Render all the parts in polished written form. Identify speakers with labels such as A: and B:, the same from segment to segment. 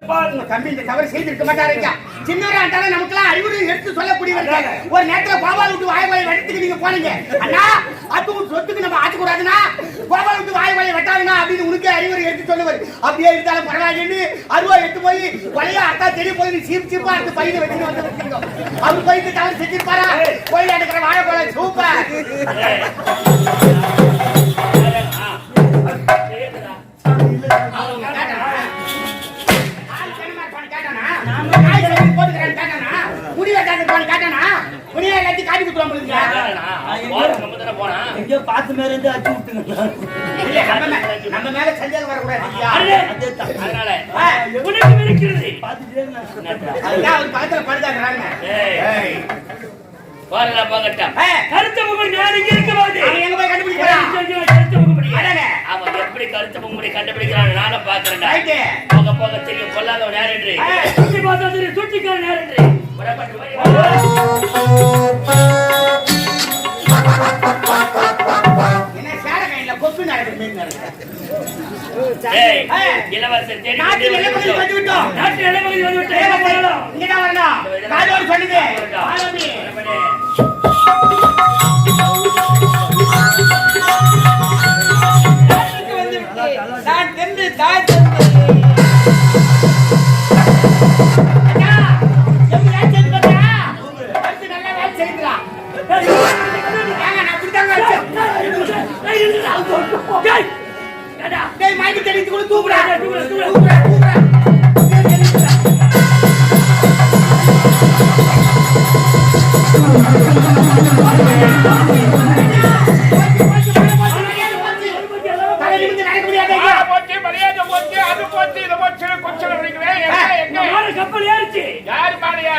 A: தம்பி இந்த தவறு செய்திருக்க மாட்டாருங்க. சின்னவராண்டாலும் நமக்கெல்லாம் அறிவுரை எடுத்து சொல்லக்கூடியவங்க. ஒரு நேரத்துல கோபால் விட்டு வாய் வாயை வெட்டத்துக்கு நீங்க போனீங்க. அண்ணா அது ஒரு சொத்துக்கு நம்ம ஆட்டக்கூடாதுன்னா கோபால் விட்டு வாய் வாயை வெட்டாதுன்னா அப்படின்னு உனக்கு அறிவுரை எடுத்து சொல்லுவாரு. அப்படியே இருந்தாலும் பரவாயில்லைன்னு அருவா எடுத்து போய் வழியா அத்தா தெரிய போய் நீ சீப் சீப்பா எடுத்து பையில வச்சுட்டு வந்து வச்சுக்கோ. அவர் போயிட்டு தவறு செஞ்சிருப்பாரா? கோயில் எடுக்கிற வாழை போல சூப்பர். நம்ம மேல சந்தேகம் வரக்கூடாது.
B: அவன் எப்படி கருத்து முகமுடி கண்டுபிடிக்கிறான் நானும் பாக்குறேன். போக போக தெரியும் கொல்லாத நேரம் என்று சுற்றி பார்த்தா தெரியும் சுற்றிக்கான நேரம் என்று இளவரசர் கப்பல் ஏறிச்சு யாரு பாடியா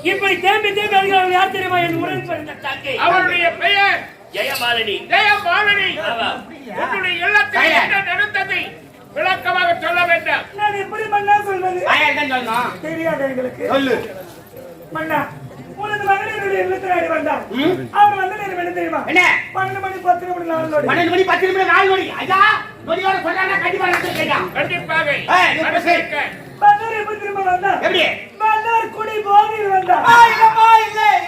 C: இப்படி தேம்பி தேம்பி அழுகிறார்கள். யார் தெரியுமா? என் உடன் பிறந்த தங்கை.
B: அவருடைய பெயர்
C: ஜெயமாலினி.
B: ஜெயமாலினி. உன்னுடைய இல்லத்தில் என்ன நடந்ததை விளக்கமாக சொல்ல வேண்டும்.
C: நான் எப்படி மன்னா சொல்வது?
A: சொல்லணும்
C: தெரியாது எங்களுக்கு.
A: சொல்லு
C: மன்னா, உனது என்னுடைய இல்லத்தை நாடி வந்தான். அவன் வந்து எனக்கு என்ன தெரியுமா?
A: என்ன?
C: 12 மணி 10 மணி 4 நொடி.
A: 12 மணி 10 நிமிடம் 4 நொடி. ஐயா நொடியோட சொல்றானா கண்டிப்பா நடந்துருக்கேன்.
B: கண்டிப்பாக
A: நீ பேசு.
C: மன்னர் எப்ப திரும்ப வந்தான்?
A: எப்படி?
C: மன்னர் குடி போதையில் வந்தான்.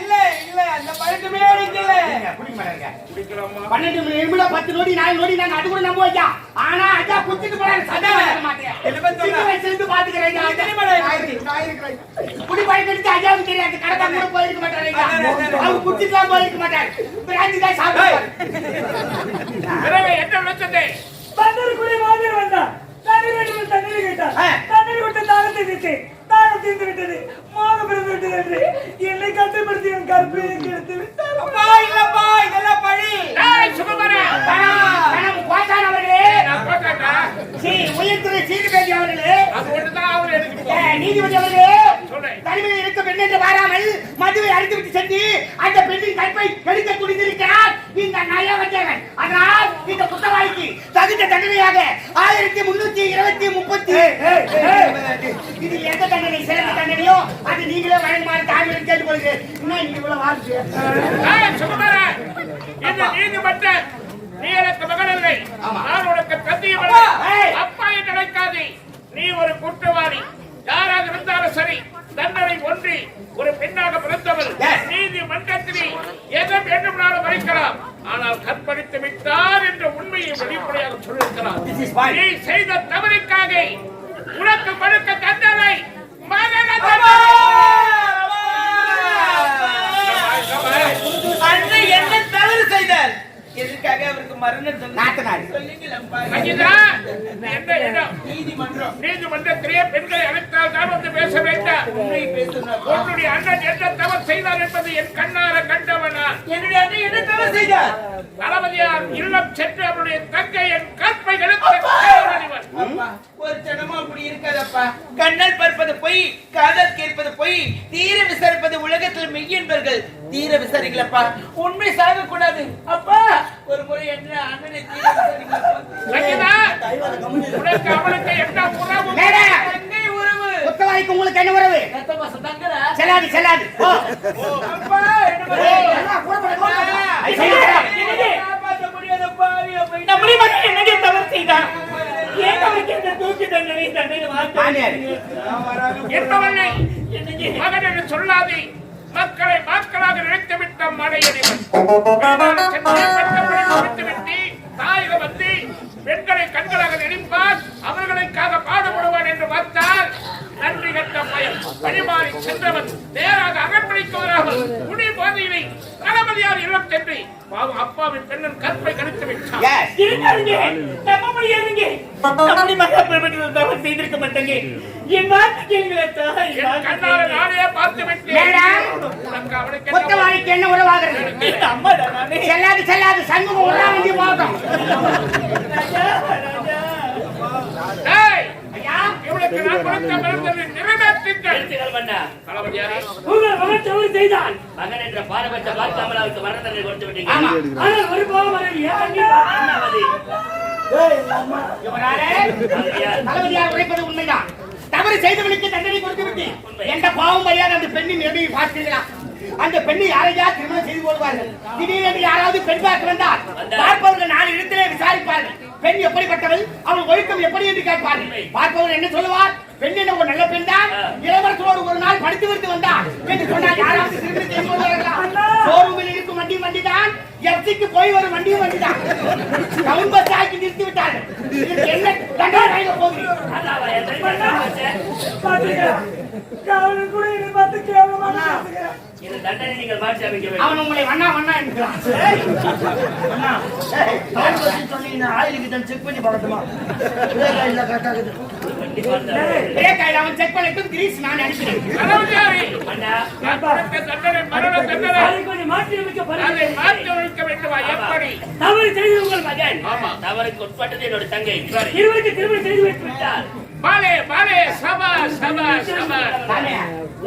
A: இல்ல அந்த பழக்கமே எனக்கு இல்ல. குடி மாட்டேங்க.
B: குடிக்கலாமா?
A: 12 நிமிடம் 10 நொடி 4 நொடி நான் அது கூட நம்ப ஐயா. ஆனா ஐயா குடிச்சிட்டு போறாரு சதா வர மாட்டேன். சின்ன வயசுல இருந்து பாத்துக்கிறேன். குடி பழக்கத்துக்கு ஐயாவுக்கு தெரியாது. கடை கூட போயிருக்க மாட்டாரு ஐயா. அவர் குடிச்சிட்டுலாம் போயிருக்க மாட்டாரு. பிராந்தி தான் சாப்பிடுவாரு.
B: பிறகு என்ன நடந்தது?
C: மன்னர் குடி போதையில் வந்தான். தண்ணீர் வேண்டும் தண்ணீர் கேட்டார். தண்ணீர் விட்டு தாகத்தை தீர்த்தேன். தாகம் தீர்ந்து விட்டது. மோகம் பிறந்து விட்டது என்று என்னை கட்டுப்படுத்தி என் கற்பையை கெடுத்து விட்டார்.
A: இல்லப்பா இதெல்லாம் பழி.
B: சுகுமாரன்
A: கணம் கோட்டான் அவர்களே.
B: நான் போட்டேன்டா.
A: உயிர்த்துறை சீனிபேதி அவர்களே.
B: அது ஒண்ணுதான் அவர் எனக்கு
A: நீதிபதி அவர்களே.
B: சொல்லு.
A: தனிமையில் இருக்க பெண் என்று வாராமல் மதுவை அடித்துவிட்டு சென்று அந்த பெண்ணின் கற்பை கெடுக்க துணிந்திருக்கிறார் இந்த நயவஞ்சகன். அதனால் இந்த குற்றவாளிக்கு தகுந்த தண்டனையாக 1320 இது எந்த தண்டனை சிறந்த தண்டனையோ அது நீங்களே வழங்குமாறு தாழ்மையை கேட்டுக்கொள்கிறேன். இன்னும் நீங்க இவ்வளவு வாழ்க்கை
B: சுகுமாரன் இந்த நீதிமன்றம் நீ எனக்கு மகன் இல்லை. நான் உனக்கு தந்தையும் அப்பா என்று நினைக்காதே. நீ ஒரு குற்றவாளி. யாராக இருந்தாலும் சரி தண்டனை ஒன்றி ஒரு பெண்ணாக பிறந்தவர் நீதிமன்றத்திலே எதை வேண்டுமானாலும் வரைக்கலாம். ஆனால் கற்பழித்து விட்டார் என்ற உண்மையை வெளிப்படையாக சொல்லியிருக்கிறார். நீ செய்த தவறுக்காக உனக்கு மறுக்க தண்டனை
D: அண்ணன் என்ன தவறு செய்தார்? எதற்காக அவருக்கு மரணம்
B: நீதிமன்றத்திலே பெண்களை அழைத்தால் தான் வந்து பேச வேண்டாம். உன்னுடைய அண்ணன் என்ன தவறு செய்தார் என்பது என் கண்ணார கண்டவனா?
D: என்னுடைய அண்ணன் என்ன தவறு செய்தார்?
B: தளபதியார் இல்லம் சென்று அவருடைய தங்கை என் கற்பைகளுக்கு
D: ஒரு ஜனமா அப்படி இருக்காதப்பா. கண்ணல் பார்ப்பது பொய், காதல் கேட்பது பொய், தீர விசாரிப்பது உலகத்தில் மெய் என்பர்கள். தீர விசாரிங்களப்பா, உண்மை சாக கூடாது. அப்பா ஒரு முறை என்ன அண்ணனை தீர விசாரிங்களப்பா.
B: அவனுக்கு என்ன உறவு?
D: தங்கை உறவு.
A: குற்றவாளிக்கு உங்களுக்கு என்ன உறவு?
D: தங்கரா
A: செல்லாது செல்லாது.
D: அப்பா காப்பாற்ற முடியாதப்பா. நம்முடைய மகன் என்னங்க தவறு செய்தான்? ஏன் அவருக்கு இந்த தூக்கி தண்டனை
B: என்பவனை மகன் என்று சொல்லாதே. மக்களை மக்களாக நினைத்துவிட்ட மடையடிவன் தாயகம் வந்து பெண்களை கண்களாக நினைப்பார், அவர்களுக்காக பாடுபடுவான் என்று பார்த்தால் நன்றி கட்ட பயம் வழிமாறி சென்றவன் நேராக அகப்படைக்குவராமல் குடி போதையினை தளபதியார் இல்லம் சென்று பாவம் அப்பாவின் பெண்ணன் கற்பை கணித்து விட்டார்.
D: செய்திருக்க மாட்டேங்க. என் கண்ணால
B: நானே பார்த்து விட்டேன்.
A: குற்றவாளிக்கு என்ன உறவாகிறது? செல்லாது செல்லாது சண்முகம் உள்ளா வேண்டிய போகட்டும்.
B: இவளுக்கு நான் கொடுத்த மருந்ததை நிறைவேற்றுங்கள். தளபதியாரே,
C: உங்கள் மகன் தவறு செய்தான்.
B: மகன் என்ற பாரபட்ச பார்க்காமல் அவருக்கு மரணத்தை கொடுத்து விட்டீங்க.
C: ஆனால் ஒரு பாவம் வரவில்லை.
A: தளபதியார் உரைப்பது உண்மைதான். தவறு செய்தவனுக்கு தண்டனை கொடுத்து விட்டு எந்த பாவம் மரியாதை அந்த பெண்ணின் நிலையை பார்த்தீர்களா? அந்த பெண்ணை யாரையா திருமணம் செய்து கொள்வார்கள். திடீரென்று யாராவது பெண் பார்க்க வந்தால் பார்ப்பவர்கள் 4 இடத்திலே விசாரிப்பார்கள். பெண் எப்படிப்பட்டவள், அவள் ஒழுக்கம் எப்படி என்று கேட்பார்கள். பார்ப்பவர் என்ன சொல்லுவார்? பெண் என்ன ஒரு நல்ல பெண் தான், இளவரசோடு ஒரு நாள் படித்து விட்டு வந்தார் என்று சொன்னால் யாராவது திருமணம் செய்து கொள்வார்களா? ஷோரூமில் இருக்கும் வண்டி தான், எஃப்சிக்கு போய் வரும் வண்டியும் வண்டிதான். டவுன் பஸ் ஆக்கி நிறுத்தி விட்டார்கள். என்ன தண்டனை போகிறீர்கள்?
C: கூட என்னை பார்த்து கேவலமாக
B: இந்த தண்டனை நீங்கள் மாற்றி அமைக்க வேண்டும்.
A: அவன் உங்களை வண்ணா வண்ணா என்கிறான். சொன்னீங்கன்னா ஆயிலுக்கு தான் செக் பண்ணி பார்க்கட்டுமா? அவன் செக் பண்ணிட்டு கிரீஸ் நான் அனுப்பினேன்.
C: கொஞ்சம் மாற்றி அமைக்க
B: அதை மாற்றி ஒழிக்க வேண்டுமா? எப்படி?
C: தவறு செய்து உங்கள் மகன்
B: தவறுக்கு உட்பட்டது என்னோட தங்கை.
C: இருவருக்கு திருமணம் செய்து வைத்து விட்டார்.
B: பாலே பாலே சபா சபா சபா.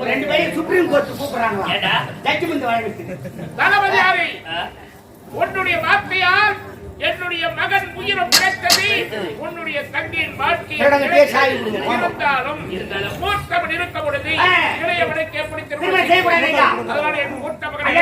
A: ஒரு 2 பேரும் சுப்ரீம் கோர்ட் கூப்பிடுறாங்க.
B: ஏடா
A: ஜட்ஜ்மென்ட் வழங்குறதுக்கு.
B: தளபதியாரே, உன்னுடைய வார்த்தையால் என்னுடைய மகன் உயிரும் கிடைத்தது. உன்னுடைய தங்கையின் வாழ்க்கையில் இருந்தாலும் மூத்தவன் இருக்க பொழுது இளையவனுக்கு எப்படி திருமணம் செய்யக்கூடாது? அதனால என் மூத்த மகனை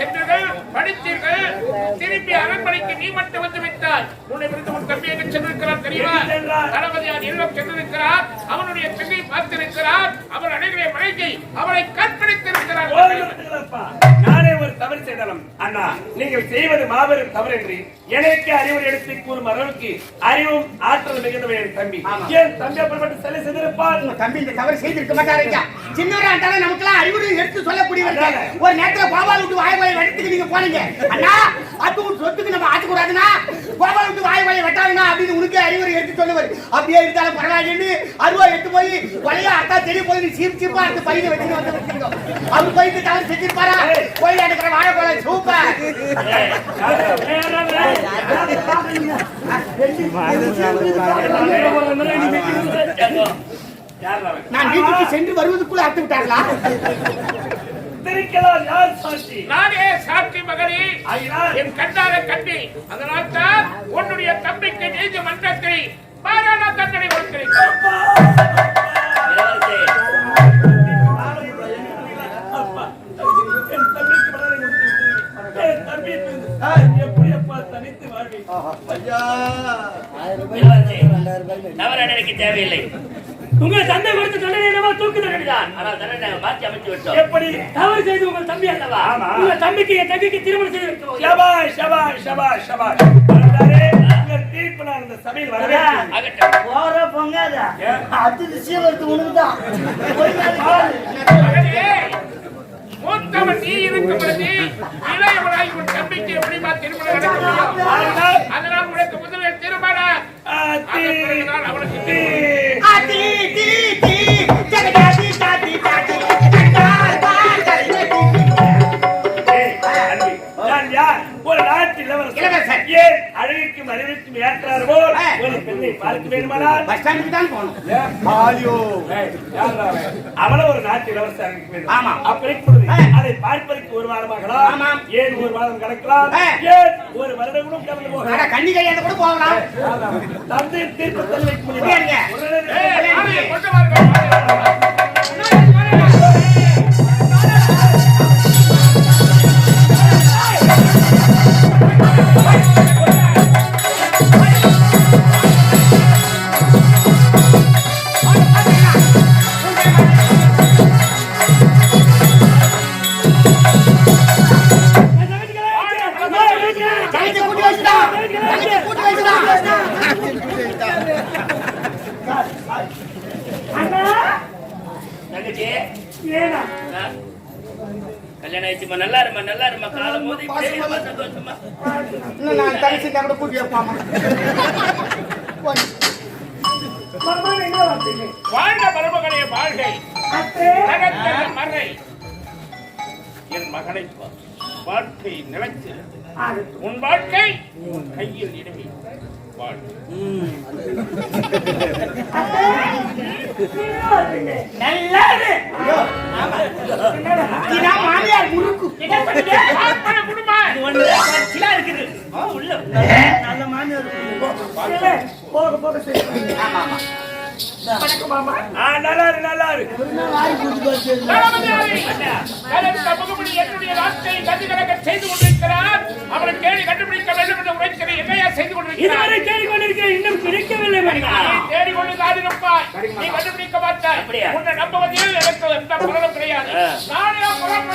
B: சென்றீர்கள், படித்தீர்கள், திருப்பி அரண்மனைக்கு நீ மட்டும் வந்து விட்டாய். உன்னை விருந்து உன் தம்பி எங்க சென்றிருக்கிறார் தெரியுமா? தளபதியார் இல்லம் சென்றிருக்கிறார். அவனுடைய பெண்ணை பார்த்திருக்கிறார். அவன் அடைகிற மனைவி அவளை கற்பழித்திருக்கிறார்.
C: நானே ஒரு தவறு செய்தாலும் அண்ணா, நீங்கள் செய்வது மாபெரும் தவறு என்று எனக்கு அறிவுரை எடுத்து கூறும் அளவுக்கு அறிவும் ஆற்றல் மிகுந்தவன் என் தம்பி. என் தம்பி அப்படிப்பட்ட சிலை செய்திருப்பார்.
A: உங்க தம்பி இந்த தவறு செய்திருக்க மாட்டாருங்க. சின்னவரா இருந்தாலும் நமக்கெல்லாம் அறிவுரை எடுத்து சொல்லக்கூடியவர்கள். ஒரு நேரத்துல கோபால் விட்டு வாய் வாய் வெட்டத்துக்கு நீங்க போனீங்க. அண்ணா, அது ஒரு சொத்துக்கு நம்ம ஆட்டக்கூடாதுன்னா, கோபால் விட்டு வாய் வாய் வெட்டாதுன்னா அப்படின்னு உனக்கு அறிவுரை எடுத்து சொல்லுவார். அப்படியே இருந்தாலும் பரவாயில்லைன்னு அருவா எடுத்து போய் வழியா அத்தா தெரிய போய் நீ சீப் சீப்பா எடுத்து பையில வச்சுட்டு வந்து வச்சுக்கோ. அவர் போயிட்டு தவறு செஞ்சிருப்பாரா? போய் எடுக்கிற வாழைப்பழ சூப்பர். நான் வீட்டுக்கு சென்று வருவதற்குள்ள அறுத்து விட்டார்களா?
B: நானே சாட்சி மகனே, என் கண்ணாக கண்டி. அதனால் தான் உன்னுடைய தம்பிக்கு நீதிமன்றத்தில் பாராள தண்டனை கொடுக்கிறேன்.
E: தேவையில்லை. உங்கள் தந்தை கொடுத்த தண்டனை என்னவோ தூக்கு தண்டனைதான். ஆனால் தண்டனை மாற்றி அமைத்து விட்டோம்.
C: எப்படி
E: தவறு செய்து உங்கள் தம்பி அல்லவா? உங்கள் தம்பிக்கு என் தம்பிக்கு திருமணம் செய்து வைக்கிறோம்.
C: ஷபாஷ் ஷபாஷ் ஷபாஷ் ஷபாஷ். உங்கள் தீர்ப்பு நான் இந்த சபையில் வரவேற்கிறேன்.
A: போற பொங்காத அது விஷயம் வருது உனக்குதான்.
B: மூத்தவன் நீ இருக்கும் பொழுது இளையவனாய் உன் தம்பிக்கு எப்படிமா திருமணம் நடக்க முடியும்? அதனால் உனக்கு முதலில் திருமணம். அவனுக்கு
C: ஒரு நாட்டில் ஏன் அழகுக்கும் அறிவுக்கும் ஏற்றார் போல் ஒரு பெண்ணை பார்க்க வேண்டுமானால்
A: பஸ் ஸ்டாண்டுக்கு தான் போகணும்.
C: அவள ஒரு நாட்டு இளவரசர் இருக்க வேண்டும்.
A: ஆமா.
C: அப்படி அதை பார்ப்பதற்கு ஒரு வாரமாகலாம். ஏன் ஒரு மாதம் கடக்கலாம்? ஏன் ஒரு வருடம் கூட கடந்து போகலாம்.
A: கண்ணி கையால கூட போகலாம்.
C: தந்தை தீர்ப்பு தள்ளி வைக்க முடியாது.
E: கல்யாணம் ஆயிடுச்சுமா, நல்லா இருமா, நல்லா இருமா. காலம் போது சந்தோஷமா
A: நான் தனிச்சு கூட கூட்டி வைப்பாமா.
B: வாழ்ந்த மருமகனே வாழ்கை, மறை என் மகனை வாழ்க்கை நினைத்து உன் வாழ்க்கை உன் கையில் இடுவி
A: மாமியார் முறுக்கு நல்ல மாமியார் போக போக சரி.
B: என்னுடைய நாட்டை கதிகலக செய்து கொண்டிருக்கிறார். அவரை தேடி கண்டுபிடிக்க வேண்டும் என்று உரைக்கிறேன். என்னையா செய்து கொண்டிருக்கிறார்?
E: தேடிக்கொண்டிருக்க இன்னும் கிடைக்கவில்லை.
B: தேடிக்கொண்டு இருப்பாய், நீ கண்டுபிடிக்க மாட்டாய். உன்னை நம்புவதில் எனக்கு எந்த பலனும் கிடையாது. நானே புறம்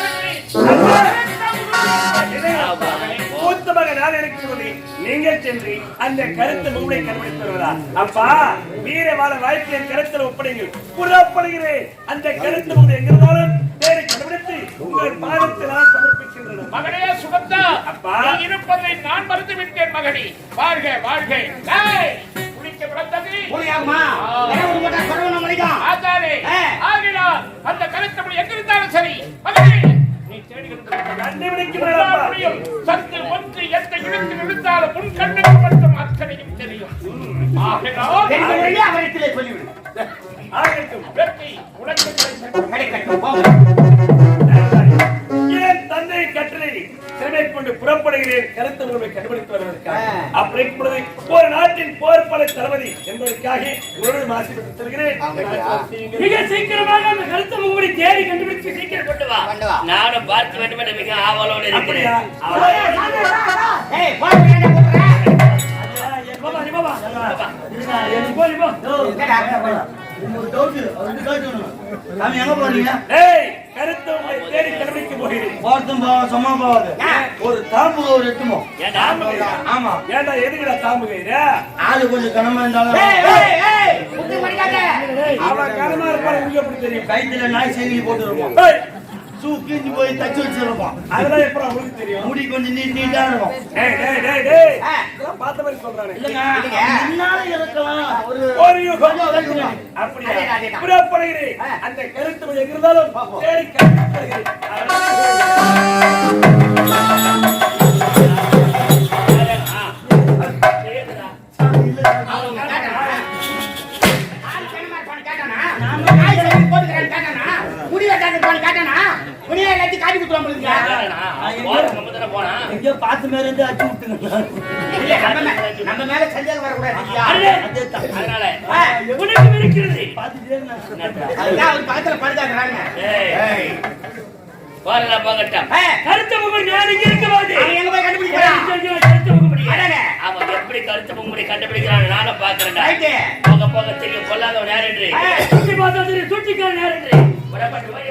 C: மூத்த மகன் நான் இருக்கிறது. நீங்கள் சென்று அந்த கருத்தை மும்பை கண்டுபிடித்து வருவதா? அப்பா, வீர வாழ வாழ்க்கையை கருத்தில் ஒப்படைங்கள். புறப்படுகிறேன். அந்த கருத்து மும்பை எங்கிருந்தாலும் தேடி கண்டுபிடித்து உங்கள் பாதத்தில் நான் சமர்ப்பிக்கின்றன.
B: மகனே சுகத்தா, அப்பா இருப்பதை நான் மறந்து விட்டேன். மகனே வாழ்க வாழ்க. குளிக்க பிறந்தது ஆகினால் அந்த கருத்து எங்கிருந்தாலும் சரி மகனே நீ தேடி முடியும். சத்து ஒன்று எந்த இழுத்து விழுந்தாலும் உன் கண்ணுக்கு மட்டும் அத்தனையும் தெரியும்.
A: அவரிடத்திலே சொல்லிவிடு.
C: என் தந்தை கட்டளை சிறைமைப்படும் கொண்டு புறப்படுகிறேன் கருத்து முகமை கண்டுபிடித்து வருவதற்காக. அப்படி இப்பொழுது ஒரு நாட்டின் போர்ப்படை தளபதி என்பதற்காக உங்களோடு மாசிப்பட்டு செல்கிறேன்.
E: மிக சீக்கிரமாக அந்த கருத்து முகமுடி தேடி கண்டுபிடிச்சு சீக்கிரம் கொண்டு வா. நானும் பார்க்க வேண்டும் என்று மிக ஆவலோடு இருக்கிறேன்.
A: ஏய் போய் பின்னாடி போறா
E: பாபா நீ பாபா எனக்கு போய் போ.
F: சாமி எங்க போறீங்க?
C: ஏய் கருத்து முகமை தேடி கண்டுபிடிக்க போகிறேன்.
F: போறதும் சும்மா போவாது. ஒரு தாம்பு ஒரு எட்டுமோ.
E: ஏண்டா
F: ஆமா.
C: ஏண்டா எதுக்குடா தாமுகையிற?
F: ஆளு கொஞ்சம் கனமா இருந்தாலும்
A: ஏய் முட்டி மடிக்காத
C: அவன் கனமா இருப்பான் உங்களுக்கு எப்படி தெரியும்?
F: கைத்துல நாய் செய்தி போட்டு இருப்போம்.
C: ஏய்,
F: சூ கிஞ்சி போய் தச்சு வச்சிருப்போம்.
C: அதெல்லாம் எப்படி உங்களுக்கு தெரியும்?
F: முடி கொஞ்சம் நீட்டா இருக்கும்.
C: டேய் டேய் டேய் டேய் இதெல்லாம் பார்த்த மாதிரி சொல்றானே.
F: இல்லங்க முன்னால இருக்கலாம்.
C: ஒரு யுகம் அப்படியா?
A: அதேதான்.
C: புறப்படுகிறேன். அந்த கருத்து முகம் எங்க இருந்தாலும் தேடி கண்டுபிடிக்கிறேன்.
A: ஆள் கண்ணமா இருப்பான்னு கேட்டானா நாய் சரி போட்டுக்கறேன்னு கேட்டானா முடி வெட்டாத இருப்பான்னு கேட்டானா முடி எல்லாத்தையும் காட்டி குத்துறான் போலுங்க
E: போனா
F: எங்கேயோ பார்த்து மேல இருந்து அடிச்சு விட்டுங்க.
A: இல்ல நம்ம மேல சந்தேகம் வரக்கூடாது ஐயா
E: அதனால உனக்கு இருக்கிறது.
F: பார்த்துட்டே இருந்தாங்க.
A: அதுதான் அவர் பக்கத்துல படுத்தாங்கறாங்க
E: ஏய் பாருடா பாக்கட்டும்.
A: ஏய்
E: கருத்து முகமுடி நான் இங்க இருக்கும்போது
A: அவன் எங்க போய் கண்டுபிடிக்கிறான்
E: கருத்து முகமுடி
A: அடடே.
E: அவன் எப்படி கருத்து முகமுடி கண்டுபிடிக்கிறான் நானும் பாக்குறேன்டா.
A: ரைட்டு
E: போக போக தெரியும் பொல்லாதவன் யார் என்று.
A: ஏய்.
E: சுற்றி பார்த்தா தெரியும் சூழ்ச்சிக்காரன் யார் என்று. புறப்பட்டு போய்